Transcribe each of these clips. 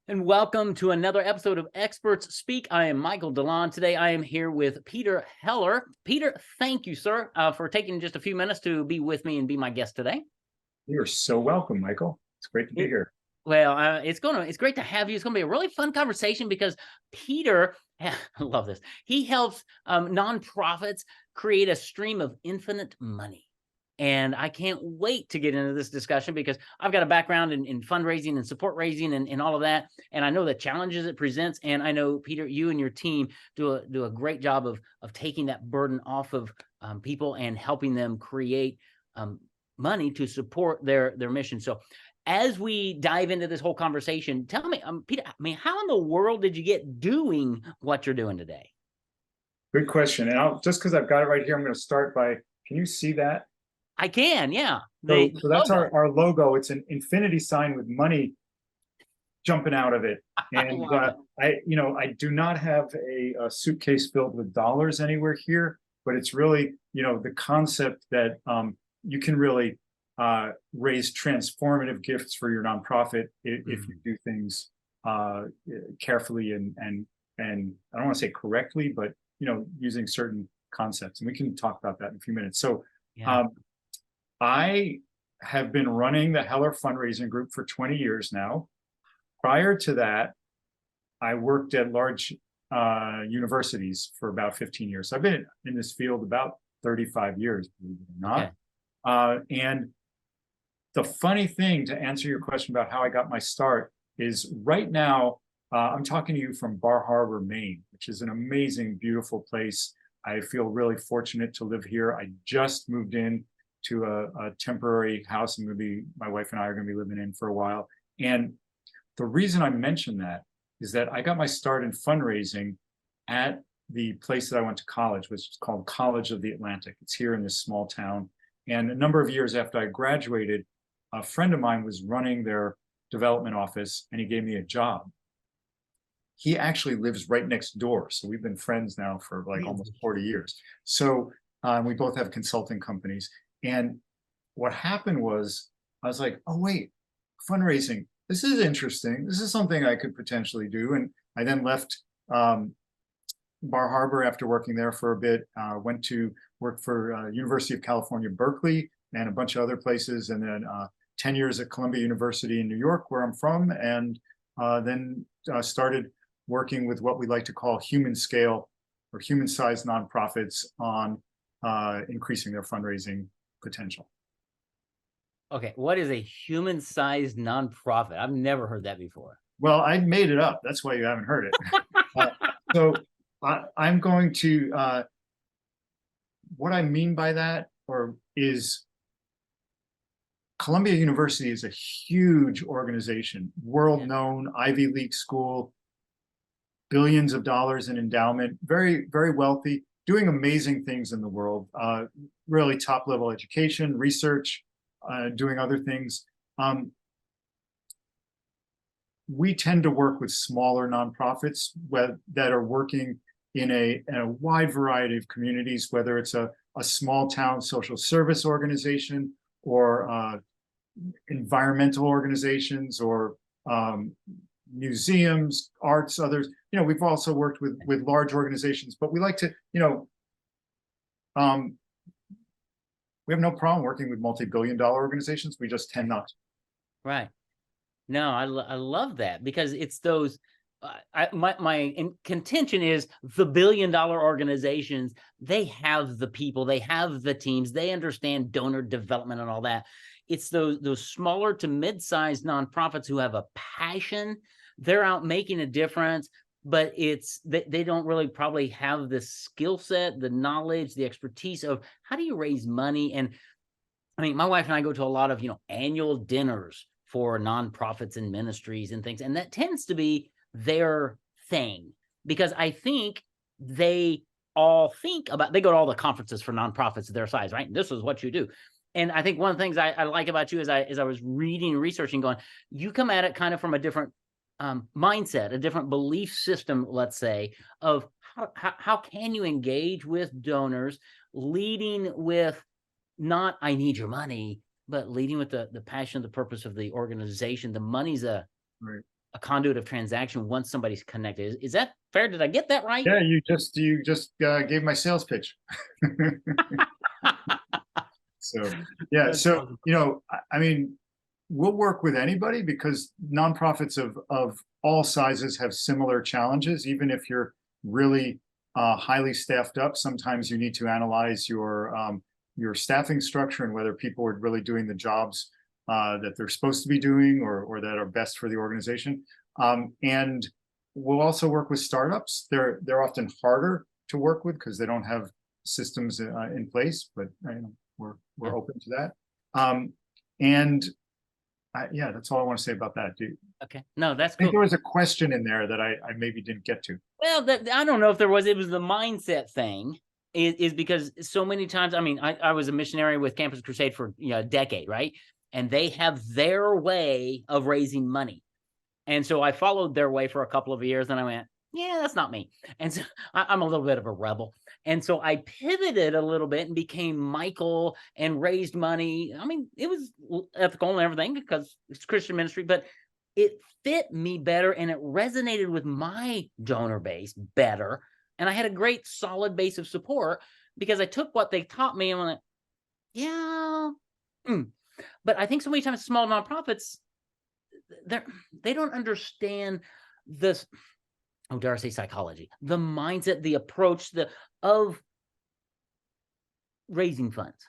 And welcome to another episode of Experts Speak. I am Michael DeLon. Today I am here with Peter Heler. Peter, thank you, sir, for taking just a few minutes to be with me and be my guest today. You're so welcome, Michael. It's great to be here. Well, it's great to have you. It's gonna be a really fun conversation because Peter, I love this. He helps nonprofits create a stream of infinite money. And I can't wait to get into this discussion because I've got a background in fundraising and support raising and all of that. And I know the challenges it presents. And I know, Peter, you and your team do a great job of taking that burden off of people and helping them create money to support their mission. So as we dive into this whole conversation, tell me, Peter, how in the world did you get doing what you're doing today? Good question. And just because I've got it right here, I'm going to start by, can you see that? I can, yeah. So that's our logo. It's an infinity sign with money jumping out of it. And I do not have a suitcase filled with dollars anywhere here, but it's really, the concept that you can really raise transformative gifts for your nonprofit if you do things carefully and I don't want to say correctly, but using certain concepts. And we can talk about that in a few minutes. So I have been running the Heler fundraising group for 20 years now. Prior to that, I worked at large universities for about 15 years. So I've been in this field about 35 years, believe it or not. Okay. And the funny thing, to answer your question about how I got my start, is right now, I'm talking to you from Bar Harbor, Maine, which is an amazing, beautiful place. I feel really fortunate to live here. I just moved in to a temporary house my wife and I are going to be living in for a while. And the reason I mention that is that I got my start in fundraising at the place that I went to college, which is called College of the Atlantic. It's here in this small town. And a number of years after I graduated, a friend of mine was running their development office and he gave me a job. He actually lives right next door. So we've been friends now for like almost 40 years. So we both have consulting companies. And what happened was, I was like, oh, wait, fundraising, this is interesting. This is something I could potentially do. And I then left Bar Harbor after working there for a bit, went to work for University of California, Berkeley, and a bunch of other places. And then 10 years at Columbia University in New York, where I'm from. And then started working with what we like to call human scale or human-sized nonprofits on increasing their fundraising potential. Okay, what is a human-sized nonprofit? I've never heard that before. Well, I made it up. That's why you haven't heard it. So I'm going to, what I mean by that is Columbia University is a huge organization, world-known, Ivy League school, billions of dollars in endowment, very, very wealthy, doing amazing things in the world, really top-level education, research, doing other things. We tend to work with smaller nonprofits that are working in a wide variety of communities, whether it's a small town social service organization or environmental organizations or museums, arts, others. We've also worked with large organizations, but we like to, we have no problem working with multi-billion-dollar organizations. We just tend not to. Right. No, I love that because it's those. My contention is the billion-dollar organizations. They have the people, they have the teams, they understand donor development and all that. It's those smaller to mid-sized nonprofits who have a passion. They're out making a difference, but they don't really probably have the skill set, the knowledge, the expertise of how do you raise money. And I mean, my wife and I go to a lot of, annual dinners for nonprofits and ministries and things. And that tends to be their thing because I think they go to all the conferences for nonprofits of their size, right? And this is what you do. And I think one of the things I like about you is as I was reading and researching, going, you come at it kind of from a different mindset, a different belief system, let's say, of how can you engage with donors, leading with not I need your money, but leading with the passion, the purpose of the organization. The money's a a conduit of transaction once somebody's connected. Is that fair? Did I get that right? Yeah, you just gave my sales pitch. So yeah, That's so awesome. I mean, we'll work with anybody because nonprofits of all sizes have similar challenges. Even if you're really highly staffed up, sometimes you need to analyze your staffing structure and whether people are really doing the jobs that they're supposed to be doing or that are best for the organization. And we'll also work with startups. They're often harder to work with because they don't have systems in place, but we're Yeah. open to that. And yeah, that's all I want to say about that. Okay. No, that's I think cool. there was a question in there that I maybe didn't get to. Well, I don't know if there was. It was the mindset thing. Is because so many times. I mean, I was a missionary with Campus Crusade for a decade, right? And they have their way of raising money, and so I followed their way for a couple of years, and I went, yeah, that's not me. And so I'm a little bit of a rebel, and so I pivoted a little bit and became Michael and raised money. I mean, it was ethical and everything because it's Christian ministry, but it fit me better and it resonated with my donor base better. And I had a great solid base of support because I took what they taught me and went, yeah. But I think so many times small nonprofits, they don't understand this, oh, dare I say psychology, the mindset, the approach, of raising funds.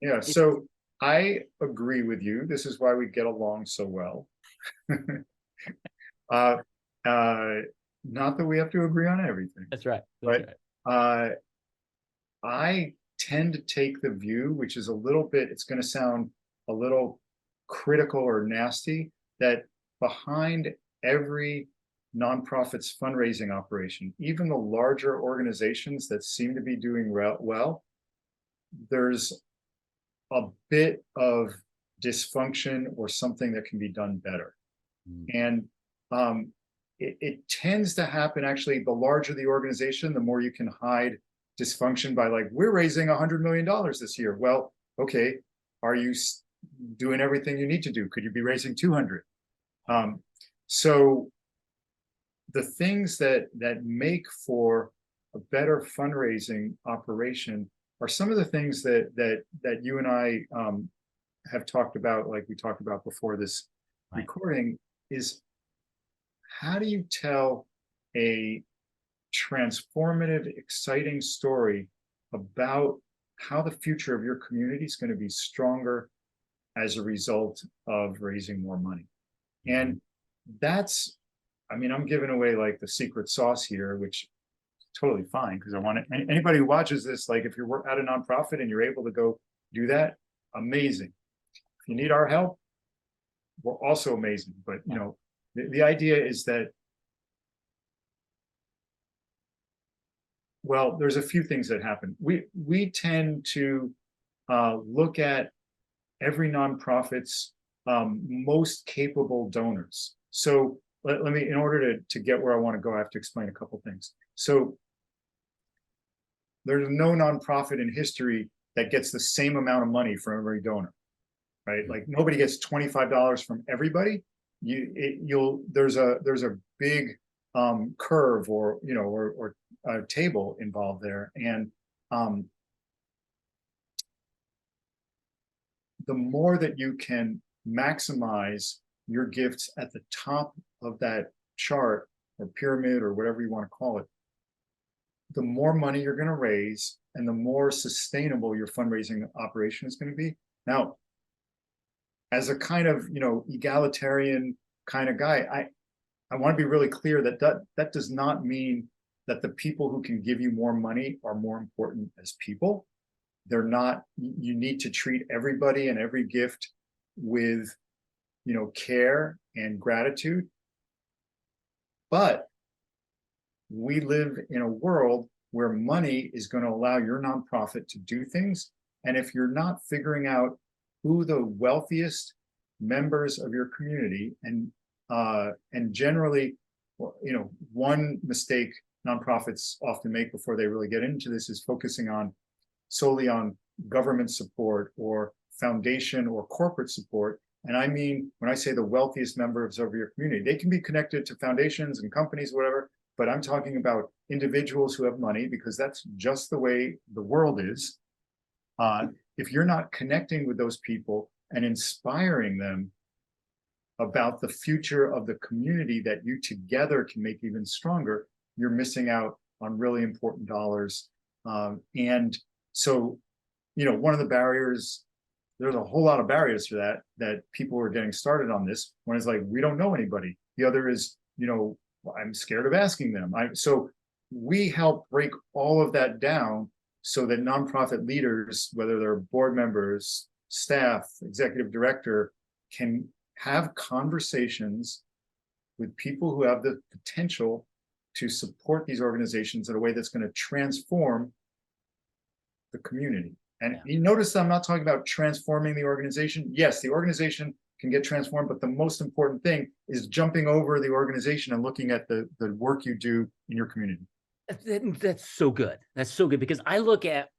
Yeah, so I agree with you. This is why we get along so well. uh, uh, Not that we have to agree on everything. That's right. But I tend to take the view, which is a little bit, it's going to sound a little critical or nasty, that behind every nonprofit's fundraising operation, even the larger organizations that seem to be doing well, there's a bit of dysfunction or something that can be done better. And it tends to happen, actually, the larger the organization, the more you can hide dysfunction by, like, we're raising $100 million this year. Well, okay, are you doing everything you need to do? Could you be raising 200? So the things that make for a better fundraising operation are some of the things that you and I have talked about, like we talked about before this recording, is how do you tell a transformative, exciting story about how the future of your community is going to be stronger as a result of raising more money? And that's, I mean, I'm giving away like the secret sauce here, which is totally fine, because I want anybody who watches this, like, if you're at a nonprofit and you're able to go do that, amazing. If you need our help, we're also amazing. But the idea is that, well, there's a few things that happen. We tend to look at every nonprofit's most capable donors. So let me, in order to get where I want to go, I have to explain a couple things. So there's no nonprofit in history that gets the same amount of money from every donor, right? Like, nobody gets $25 from everybody. There's a big curve or a table involved there, and the more that you can maximize your gifts at the top of that chart or pyramid or whatever you want to call it, the more money you're going to raise and the more sustainable your fundraising operation is going to be. Now, as a kind of egalitarian kind of guy, I want to be really clear that does not mean that the people who can give you more money are more important as people. They're not. You need to treat everybody and every gift with care and gratitude. But we live in a world where money is going to allow your nonprofit to do things. And if you're not figuring out who the wealthiest members of your community, and generally, one mistake nonprofits often make before they really get into this is focusing solely on government support or foundation or corporate support, and I mean, when I say the wealthiest members of your community, they can be connected to foundations and companies, whatever, but I'm talking about individuals who have money, because that's just the way the world is. If you're not connecting with those people and inspiring them about the future of the community that you together can make even stronger, you're missing out on really important dollars. And so, one of the barriers, there's a whole lot of barriers to that people are getting started on this. One is like, we don't know anybody. The other is, I'm scared of asking them. So we help break all of that down so that nonprofit leaders, whether they're board members, staff, executive director, can have conversations with people who have the potential to support these organizations in a way that's going to transform the community. And you notice I'm not talking about transforming the organization. Yes, the organization can get transformed, but the most important thing is jumping over the organization and looking at the work you do in your community. That's so good. That's so good, because I look at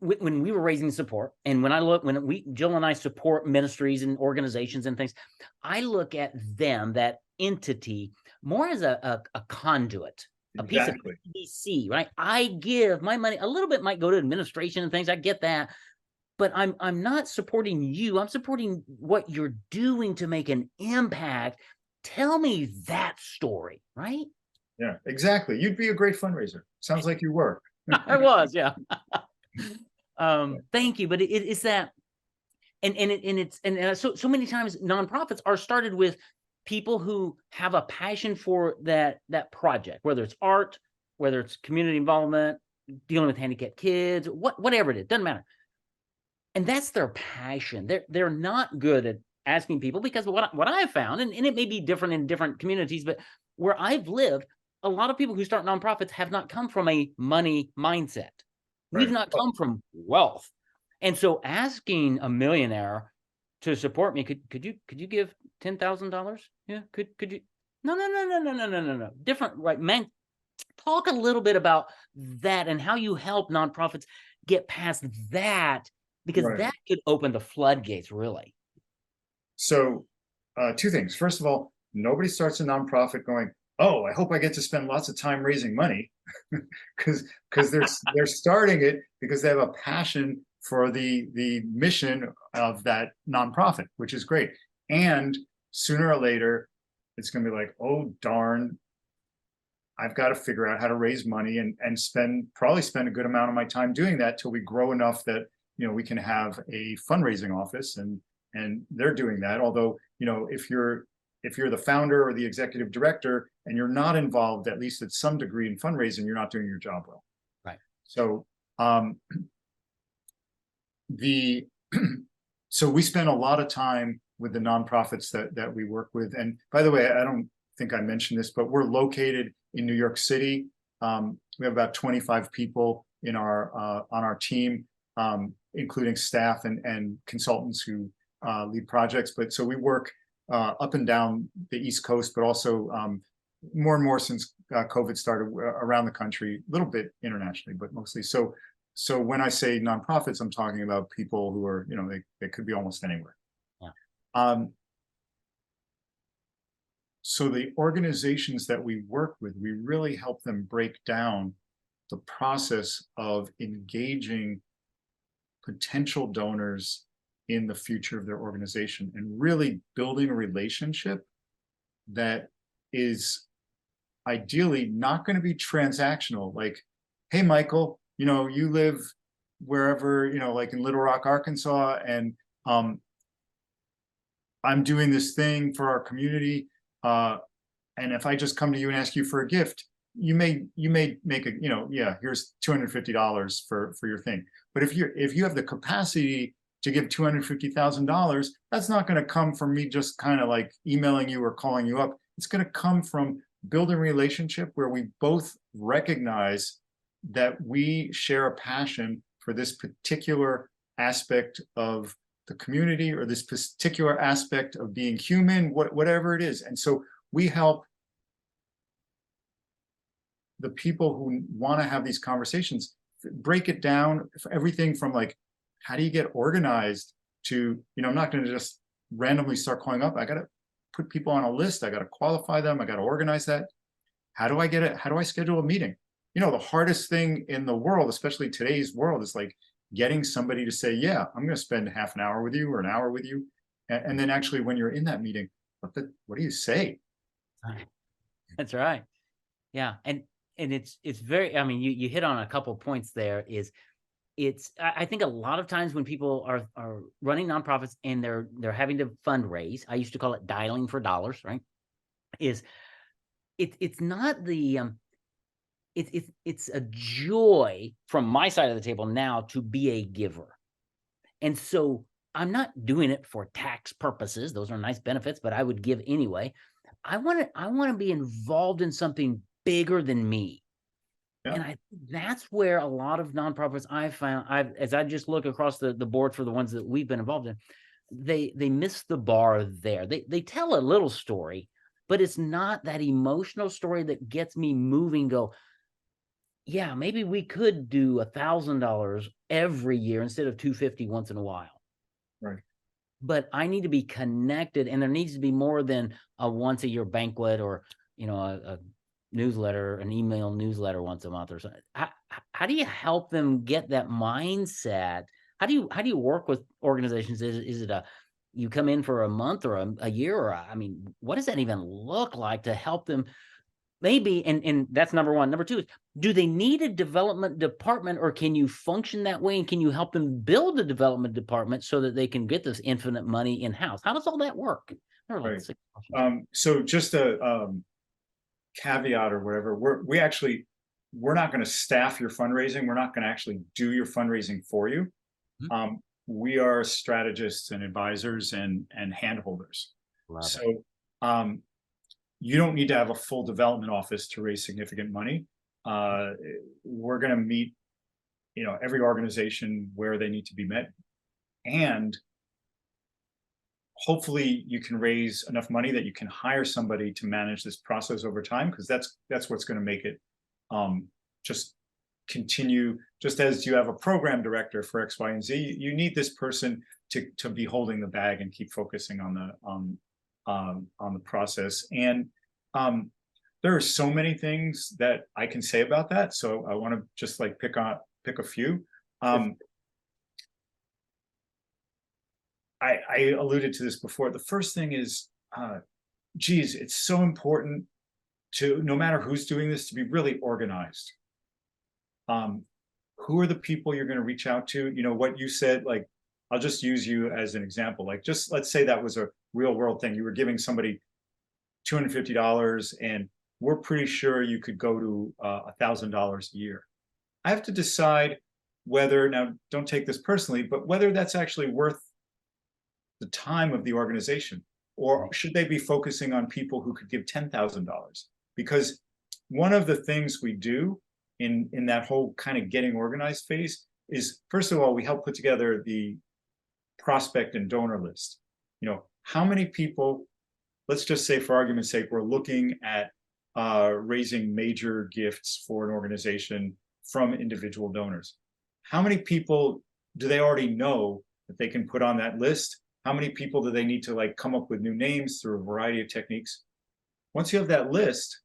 when we were raising support, and when Jill and I support ministries and organizations and things, I look at them, that entity, more as a conduit, a piece of PVC, right? I give my money, a little bit might go to administration and things. I get that, but I'm not supporting you. I'm supporting what you're doing to make an impact. Tell me that story, right? Yeah, exactly. You'd be a great fundraiser. Sounds like you were. I was, yeah. Thank you, but it's that, and so many times nonprofits are started with people who have a passion for that project, whether it's art, whether it's community involvement, dealing with handicapped kids, whatever it is, doesn't matter. And that's their passion. They're not good at asking people, because what I have found, and it may be different in different communities, but where I've lived, a lot of people who start nonprofits have not come from a money mindset. Right. We've not come from wealth. And so asking a millionaire to support me, could you give $10,000? Yeah, could you? No. Different, right? Man, talk a little bit about that and how you help nonprofits get past that, because that could open the floodgates, really. So, two things. First of all, nobody starts a nonprofit going, oh, I hope I get to spend lots of time raising money, because they're starting it because they have a passion for the mission of that nonprofit, which is great. And sooner or later, it's going to be like, oh darn, I've got to figure out how to raise money and probably spend a good amount of my time doing that till we grow enough that we can have a fundraising office, and they're doing that. Although if you're the founder or the executive director and you're not involved, at least at some degree, in fundraising, you're not doing your job well. Right. So so we spend a lot of time with the nonprofits that we work with. And by the way, I don't think I mentioned this, but we're located in New York City. We have about 25 people on our team, including staff and consultants who lead projects. But so we work up and down the East Coast, but also more and more since COVID started around the country, a little bit internationally, but mostly. So when I say nonprofits, I'm talking about people who are, they could be almost anywhere. Yeah. So the organizations that we work with, we really help them break down the process of engaging potential donors in the future of their organization and really building a relationship that is ideally not going to be transactional. Like, hey, Michael, you live wherever, like in Little Rock, Arkansas, and I'm doing this thing for our community. And if I just come to you and ask you for a gift, you may make a, yeah, here's $250 for your thing. But if you have the capacity to give $250,000, that's not going to come from me just kind of like emailing you or calling you up. It's going to come from building a relationship where we both recognize that we share a passion for this particular aspect of the community or this particular aspect of being human, whatever it is. And so we help the people who want to have these conversations break it down, everything from like, how do you get organized to, I'm not going to just randomly start calling up. I got to put people on a list. I got to qualify them. I got to organize that. How do I get it? How do I schedule a meeting? You know, the hardest thing in the world, especially today's world, is like getting somebody to say, yeah, I'm going to spend half an hour with you or an hour with you. And then actually when you're in that meeting, what do you say? That's right. Yeah. And it's very, I mean, you hit on a couple points there. I think a lot of times when people are running nonprofits and they're having to fundraise, I used to call it dialing for dollars, right? It's not the it's a joy from my side of the table now to be a giver. And so I'm not doing it for tax purposes. Those are nice benefits, but I would give anyway. I want to be involved in something bigger than me. Yeah. And I think that's where a lot of nonprofits I found, as I just look across the board for the ones that we've been involved in, they miss the bar there. They tell a little story, but it's not that emotional story that gets me moving. Go, yeah, maybe we could do $1,000 every year instead of $250 once in a while. Right. But I need to be connected, and there needs to be more than a once a year banquet or, you know, a newsletter, an email newsletter once a month or something. How do you help them get that mindset? How do you work with organizations? Is it you come in for a month or a year, or I mean, what does that even look like to help them? Maybe, and that's number one. Number two is, do they need a development department, or can you function that way? And can you help them build a development department so that they can get this infinite money in-house? How does all that work? Right. So just a caveat or whatever, we're not going to staff your fundraising. We're not going to actually do your fundraising for you. Mm-hmm. We are strategists and advisors and handholders. So you don't need to have a full development office to raise significant money. We're going to meet, you know, every organization where they need to be met, and hopefully you can raise enough money that you can hire somebody to manage this process over time, because that's what's going to make it just continue. Just as you have a program director for X, Y, and Z, you need this person to be holding the bag and keep focusing on the process. And there are so many things that I can say about that. So I want to just like pick a few. I alluded to this before. The first thing is, geez, it's so important to, no matter who's doing this, to be really organized. Who are the people you're going to reach out to? You know, what you said, like, I'll just use you as an example. Like, just let's say that was a real world thing. You were giving somebody $250 and we're pretty sure you could go to $1,000 a year. I have to decide whether, now don't take this personally, but whether that's actually worth the time of the organization, or should they be focusing on people who could give $10,000? Because one of the things we do in that whole kind of getting organized phase is, first of all, we help put together the prospect and donor list. You know, how many people, let's just say for argument's sake, we're looking at raising major gifts for an organization from individual donors. How many people do they already know that they can put on that list? How many people do they need to like come up with new names through a variety of techniques? Once you have that list,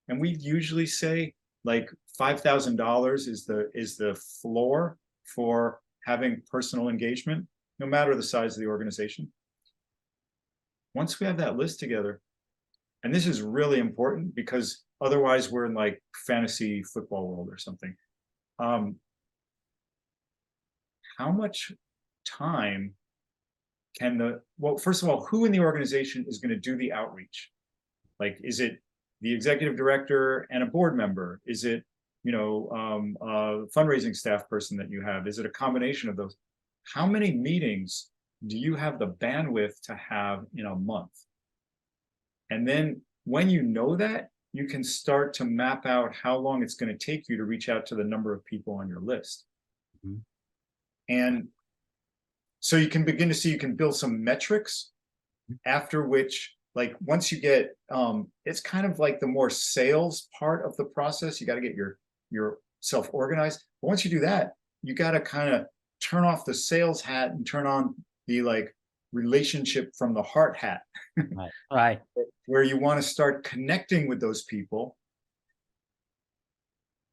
and we usually say like $5,000 is the floor for having personal engagement, no matter the size of the organization. Once we have that list together, and this is really important because otherwise we're in like fantasy football world or something. How much time can well, first of all, who in the organization is going to do the outreach? Like, is it the executive director and a board member? Is it, you know, a fundraising staff person that you have? Is it a combination of those? How many meetings do you have the bandwidth to have in a month? And then when you know that, you can start to map out how long it's going to take you to reach out to the number of people on your list. Mm-hmm. And so you can begin to see, you can build some metrics, after which, like, once you get, it's kind of like the more sales part of the process. You got to get your self organized. But once you do that, you got to kind of turn off the sales hat and turn on the like relationship from the heart hat, Right. Right. where you want to start connecting with those people.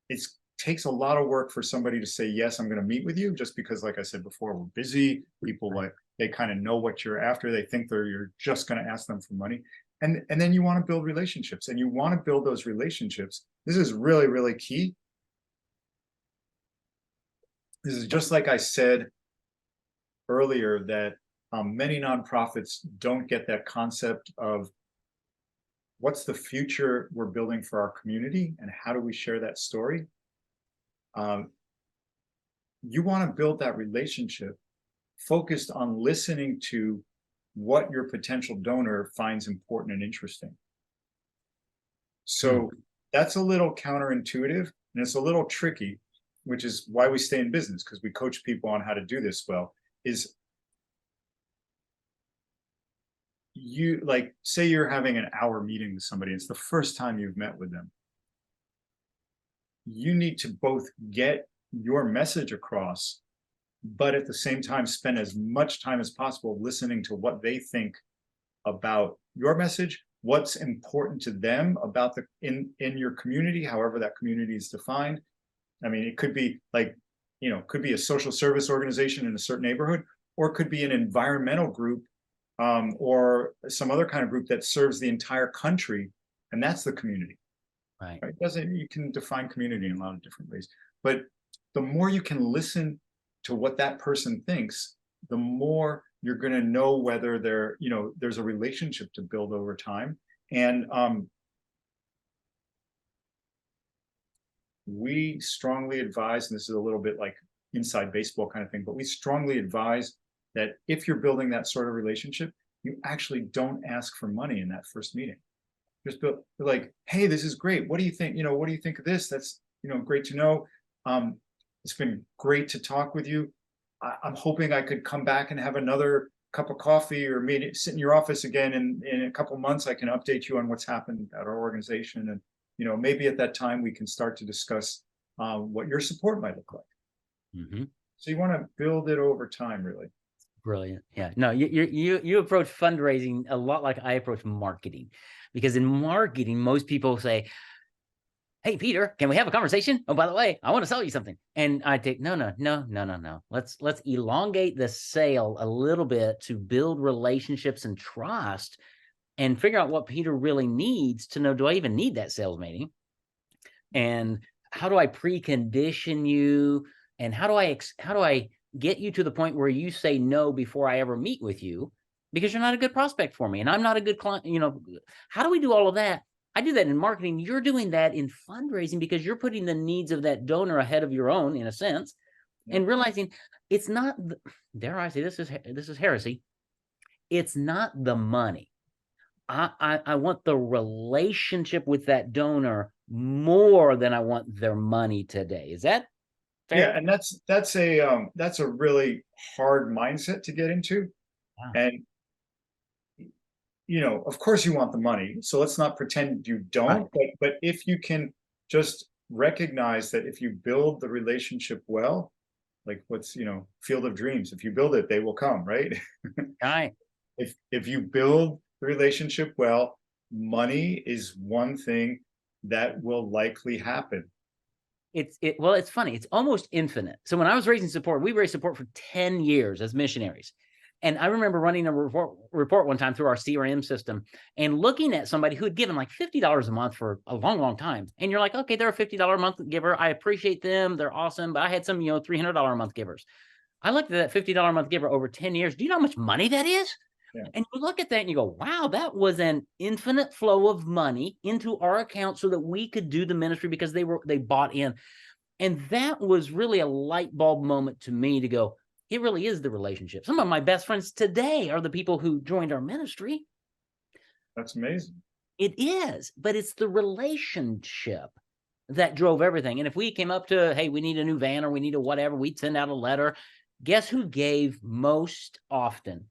It takes a lot of work for somebody to say, yes, I'm going to meet with you, just because, like I said before, we're busy. People, like, they kind of know what you're after. They think you're just going to ask them for money. And then you want to build relationships, and you want to build those relationships. This is really, really key. This is just like I said earlier, that many nonprofits don't get that concept of what's the future we're building for our community and how do we share that story. You want to build that relationship focused on listening to what your potential donor finds important and interesting. So that's a little counterintuitive, and it's a little tricky, which is why we stay in business, because we coach people on how to do this well. Is you, like, say you're having an hour meeting with somebody, it's the first time you've met with them. You need to both get your message across, but at the same time spend as much time as possible listening to what they think about your message, what's important to them about the in your community, however that community is defined. I mean, it could be like, could be a social service organization in a certain neighborhood, or it could be an environmental group, or some other kind of group that serves the entire country, and that's the community. Right. You can define community in a lot of different ways, but the more you can listen to what that person thinks, the more you're going to know whether there's a relationship to build over time. And we strongly advise, and this is a little bit like inside baseball kind of thing, but we strongly advise that if you're building that sort of relationship, you actually don't ask for money in that first meeting. Just like, hey, this is great. What do you think? What do you think of this? That's, great to know. It's been great to talk with you. I'm hoping I could come back and have another cup of coffee, or maybe sit in your office again in a couple months. I can update you on what's happened at our organization. And, maybe at that time we can start to discuss what your support might look like. So you want to build it over time, really. Brilliant. Yeah. No, you approach fundraising a lot like I approach marketing, because in marketing, most people say, hey, Peter, can we have a conversation? Oh, by the way, I want to sell you something. And I take, no. Let's elongate the sale a little bit to build relationships and trust, and figure out what Peter really needs to know, do I even need that sales meeting? And how do I precondition you? And how do I get you to the point where you say no before I ever meet with you, because you're not a good prospect for me and I'm not a good client? How do we do all of that? I do that in marketing. You're doing that in fundraising, because you're putting the needs of that donor ahead of your own, in a sense, and realizing it's not, dare I say, this is heresy. It's not the money. I want the relationship with that donor more than I want their money today. Is that fair? Yeah, and that's a really hard mindset to get into. Wow. And of course you want the money, so let's not pretend you don't. Right. But if you can just recognize that if you build the relationship well, like what's Field of Dreams, if you build it, they will come, right? Right. If you build the relationship well, money is one thing that will likely happen. Well, it's funny. It's almost infinite. So when I was raising support, we raised support for 10 years as missionaries. And I remember running a report one time through our CRM system and looking at somebody who had given like $50 a month for a long, long time. And you're like, okay, they're a $50 a month giver. I appreciate them. They're awesome. But I had some, $300 a month givers. I looked at that $50 a month giver over 10 years. Do you know how much money that is? Yeah. And you look at that and you go, wow, that was an infinite flow of money into our account so that we could do the ministry, because they bought in. And that was really a light bulb moment to me to go, it really is the relationship. Some of my best friends today are the people who joined our ministry. That's amazing. It is, but it's the relationship that drove everything. And if we came up to, hey, we need a new van or we need a whatever, we'd send out a letter. Guess who gave most often?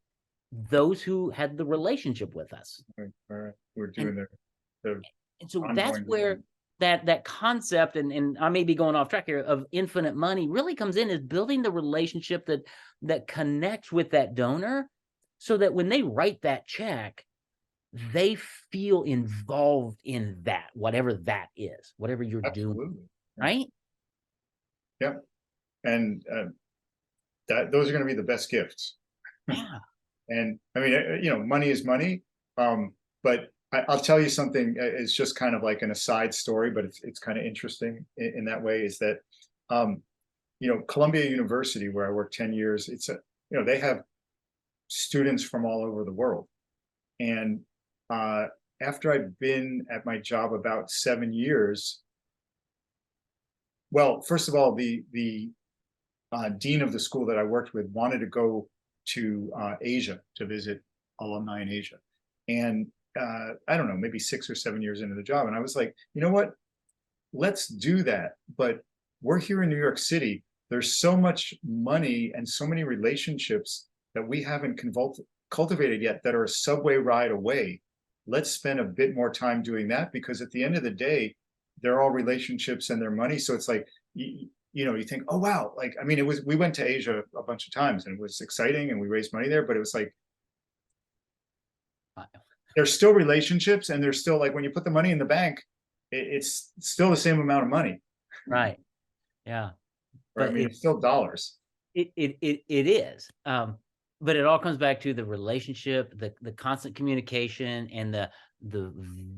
Those who had the relationship with us. Right. We're doing their and so that's where that concept, and I may be going off track here, of infinite money really comes in, is building the relationship that connects with that donor so that when they write that check, they feel involved in that, whatever that is, whatever you're doing, Absolutely. Yeah. right? Yep. And those are going to be the best gifts. Yeah. And I mean, money is money. But I'll tell you something. It's just kind of like an aside story, but it's kind of interesting in that way. Is that Columbia University, where I worked 10 years, they have students from all over the world. And after I've been at my job about 7 years, well, first of all, the dean of the school that I worked with wanted to go to Asia to visit alumni in Asia. And I don't know, maybe 6 or 7 years into the job. And I was like, you know what? Let's do that. But we're here in New York City. There's so much money and so many relationships that we haven't cultivated yet that are a subway ride away. Let's spend a bit more time doing that, because at the end of the day, they're all relationships and their money. So it's like, you think, oh, wow. Like, I mean, we went to Asia a bunch of times and it was exciting and we raised money there, but it was like, there's still relationships, and there's still, like, when you put the money in the bank, it's still the same amount of money. Right. Yeah. Right? I mean, it's still dollars. It is. But it all comes back to the relationship, the constant communication, and the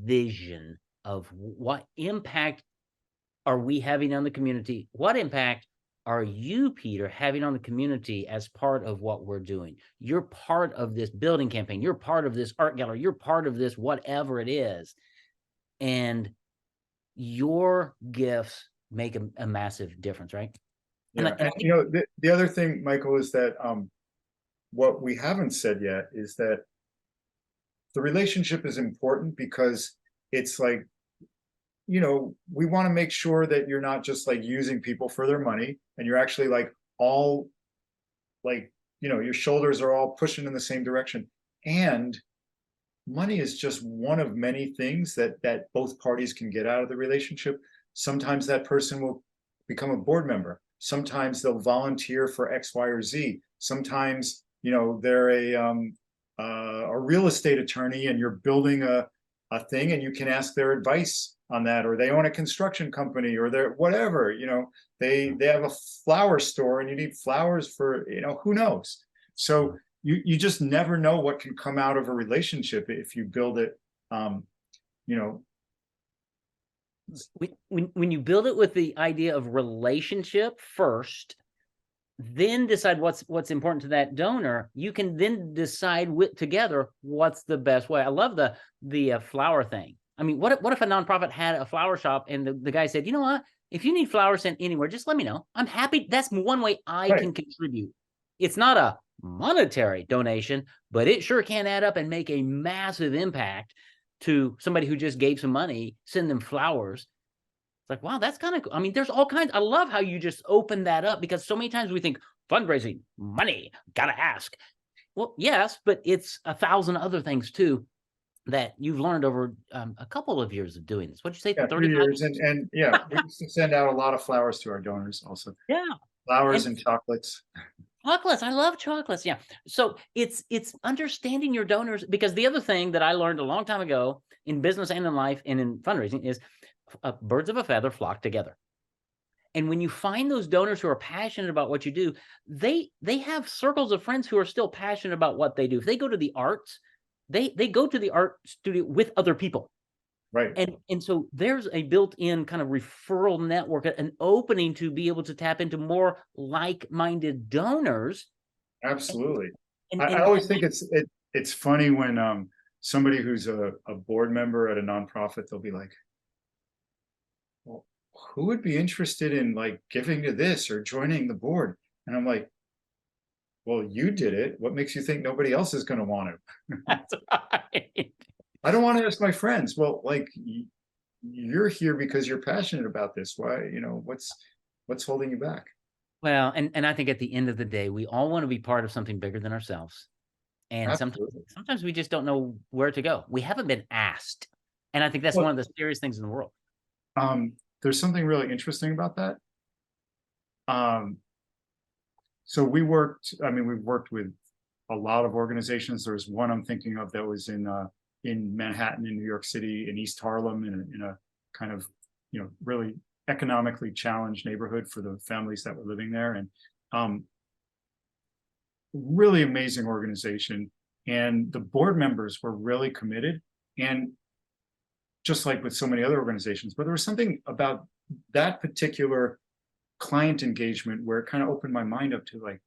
vision of what impact are we having on the community? What impact are you, Peter, having on the community as part of what we're doing? You're part of this building campaign. You're part of this art gallery. You're part of this, whatever it is. And your gifts make a massive difference, right? Yeah. And the other thing, Michael, is that what we haven't said yet is that the relationship is important, because it's like, we want to make sure that you're not just like using people for their money, and you're actually like all like, your shoulders are all pushing in the same direction. And money is just one of many things that both parties can get out of the relationship. Sometimes that person will become a board member. Sometimes they'll volunteer for X, Y, or Z. Sometimes, they're a real estate attorney, and you're building a thing, and you can ask their advice on that, or they own a construction company, or they're whatever, they have a flower store and you need flowers for, who knows? So you just never know what can come out of a relationship if you build it, when you build it with the idea of relationship first, then decide what's important to that donor, you can then decide together what's the best way. I love the flower thing. I mean, what if a nonprofit had a flower shop and the guy said, you know what, if you need flowers sent anywhere, just let me know. I'm happy. That's one way I can contribute. It's not a monetary donation, but it sure can add up and make a massive impact to somebody who just gave some money, send them flowers. It's like, wow, that's kind of cool. I mean, there's all kinds. I love how you just open that up, because so many times we think fundraising, money, gotta ask. Well, yes, but it's 1,000 other things too that you've learned over a couple of years of doing this. What'd you say? Yeah, 35 years. And yeah, we used to send out a lot of flowers to our donors also. Yeah. Flowers and chocolates. Chocolates. I love chocolates. Yeah. So it's understanding your donors, because the other thing that I learned a long time ago in business and in life and in fundraising is birds of a feather flock together. And when you find those donors who are passionate about what you do, they have circles of friends who are still passionate about what they do. If they go to the arts, they go to the art studio with other people. Right. And so there's a built-in kind of referral network, an opening to be able to tap into more like-minded donors. Absolutely. I always think it's funny when somebody who's a board member at a nonprofit, they'll be like, well, who would be interested in like giving to this or joining the board? And I'm like, well, you did it. What makes you think nobody else is going to want to? That's right. I don't want to ask my friends. Well, like, you're here because you're passionate about this. Why, what's holding you back? Well, and I think at the end of the day, we all want to be part of something bigger than ourselves. And sometimes we just don't know where to go. We haven't been asked. And I think that's one of the scariest things in the world. There's something really interesting about that. So we've worked with a lot of organizations. There's one I'm thinking of that was in Manhattan, in New York City, in East Harlem, in a kind of, you know, really economically challenged neighborhood for the families that were living there. And really amazing organization. And the board members were really committed. And just like with so many other organizations, but there was something about that particular client engagement where it kind of opened my mind up to, like,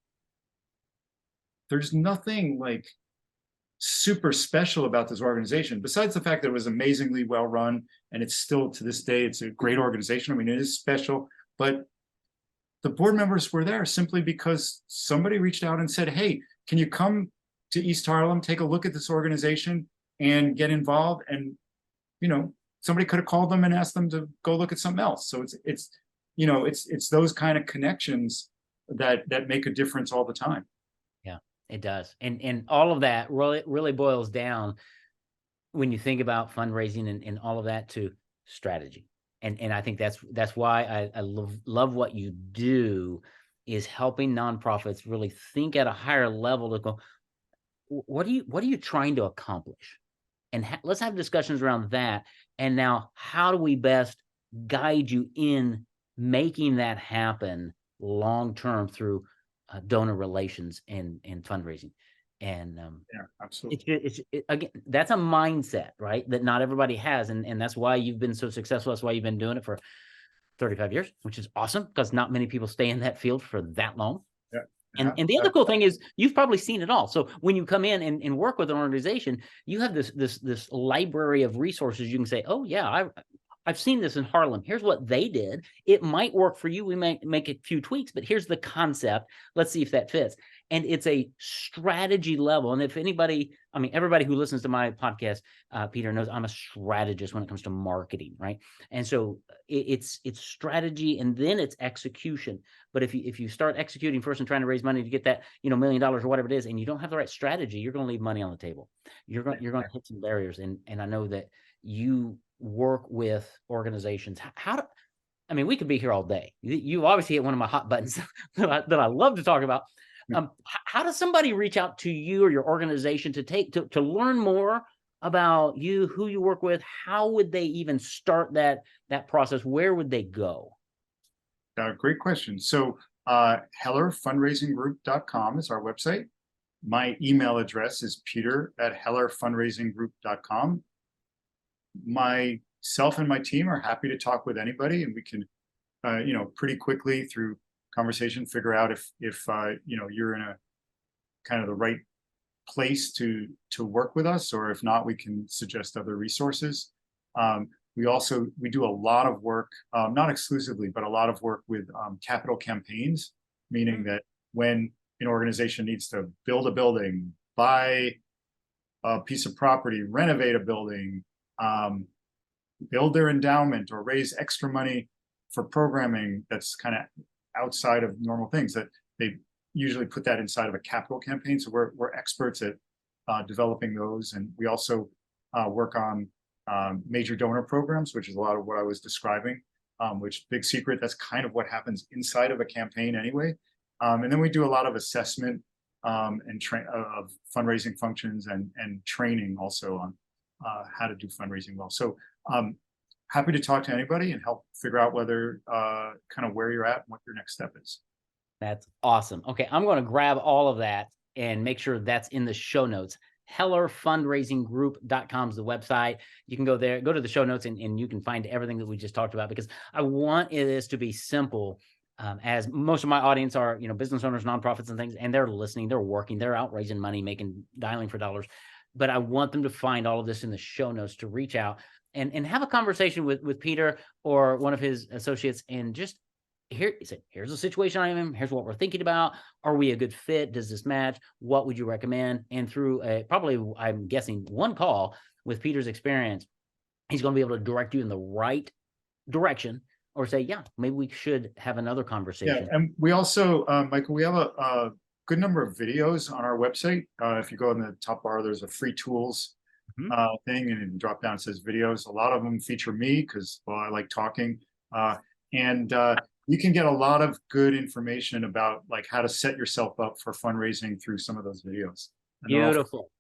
there's nothing like super special about this organization besides the fact that it was amazingly well run, and it's still to this day, it's a great organization. I mean, it is special, but the board members were there simply because somebody reached out and said, hey, can you come to East Harlem, take a look at this organization and get involved? And, you know, somebody could have called them and asked them to go look at something else. So it's you know, it's those kind of connections that make a difference all the time. Yeah, it does. And all of that really boils down, when you think about fundraising and all of that, to strategy. And I think that's why I love what you do, is helping nonprofits really think at a higher level to go, what are you trying to accomplish? And let's have discussions around that. And now, how do we best guide you in making that happen long term through donor relations and fundraising? And Yeah, absolutely. again, that's a mindset, right, that not everybody has, and that's why you've been so successful. That's why you've been doing it for 35 years, which is awesome, because not many people stay in that field for that long. Yeah. And the other cool thing is, you've probably seen it all. So when you come in and work with an organization, you have this library of resources. You can say, oh yeah, I've seen this in Harlem. Here's what they did. It might work for you. We might make a few tweaks, but here's the concept. Let's see if that fits. And it's a strategy level. And if anybody, I mean, everybody who listens to my podcast, Peter, knows I'm a strategist when it comes to marketing, right? And so it's strategy, and then it's execution. But if you start executing first and trying to raise money to get that, you know, $1 million or whatever it is, and you don't have the right strategy, you're going to leave money on the table. You're going to hit some barriers. And I know that you work with organizations. I mean, we could be here all day. You obviously hit one of my hot buttons that I love to talk about. How does somebody reach out to you or your organization to learn more about you, who you work with? How would they even start that process? Where would they go? Great question. So HelerFundraisingGroup.com is our website. My email address is peter@HelerFundraisingGroup.com. Myself and my team are happy to talk with anybody, and we can, you know, pretty quickly through conversation figure out if you know, you're in a kind of the right place to work with us, or if not, we can suggest other resources. We do a lot of work, not exclusively, but a lot of work with capital campaigns, meaning that when an organization needs to build a building, buy a piece of property, renovate a building, build their endowment, or raise extra money for programming that's kind of outside of normal things, that they usually put that inside of a capital campaign. So we're experts at developing those. And we also work on major donor programs, which is a lot of what I was describing, which, big secret, that's kind of what happens inside of a campaign anyway. And then we do a lot of assessment of fundraising functions and training also on how to do fundraising well. So happy to talk to anybody and help figure out whether kind of where you're at and what your next step is. That's awesome. Okay, I'm going to grab all of that and make sure that's in the show notes. HelerFundraisingGroup.com is the website. You can go there, go to the show notes, and you can find everything that we just talked about, because I want this to be simple. As most of my audience are, you know, business owners, nonprofits and things, and they're listening, they're working, they're out raising money, dialing for dollars. But I want them to find all of this in the show notes, to reach out and have a conversation with Peter or one of his associates, and just here's the situation I'm in. Here's what we're thinking about. Are we a good fit? Does this match? What would you recommend? And through probably, I'm guessing, one call with Peter's experience, he's going to be able to direct you in the right direction, or say, yeah, maybe we should have another conversation. Yeah, and we also, Michael, we have a good number of videos on our website. If you go in the top bar, there's a free tools thing, and in drop down it says videos. A lot of them feature me because, well, I like talking, and you can get a lot of good information about, like, how to set yourself up for fundraising through some of those videos. And they're all Beautiful.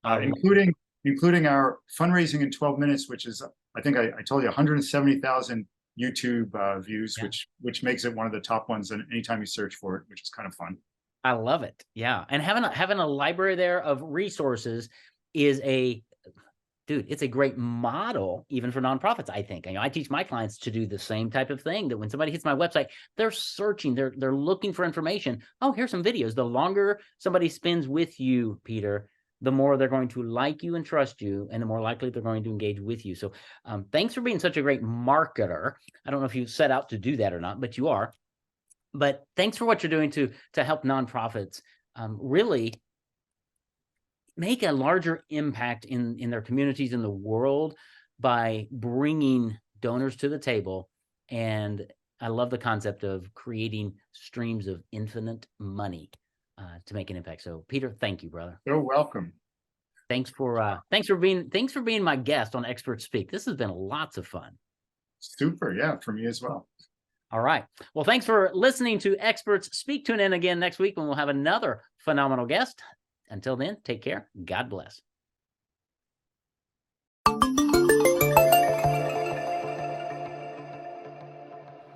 I love including our fundraising in 12 minutes, which is, I think I told you, 170,000 YouTube views, Yeah. which makes it one of the top ones. And anytime you search for it, which is kind of fun. I love it. Yeah. And having a library there of resources is it's a great model even for nonprofits, I think. I teach my clients to do the same type of thing, that when somebody hits my website, they're searching, they're looking for information. Oh, here's some videos. The longer somebody spends with you, Peter, the more they're going to like you and trust you, and the more likely they're going to engage with you. So thanks for being such a great marketer. I don't know if you set out to do that or not, but you are. But thanks for what you're doing to help nonprofits really make a larger impact in their communities, in the world, by bringing donors to the table. And I love the concept of creating streams of infinite money to make an impact. So Peter, thank you, brother. You're welcome. Thanks for being my guest on Expert Speak. This has been lots of fun. Super. Yeah, for me as well. All right. Well, thanks for listening to Experts Speak. Tune in again next week when we'll have another phenomenal guest. Until then, take care. God bless.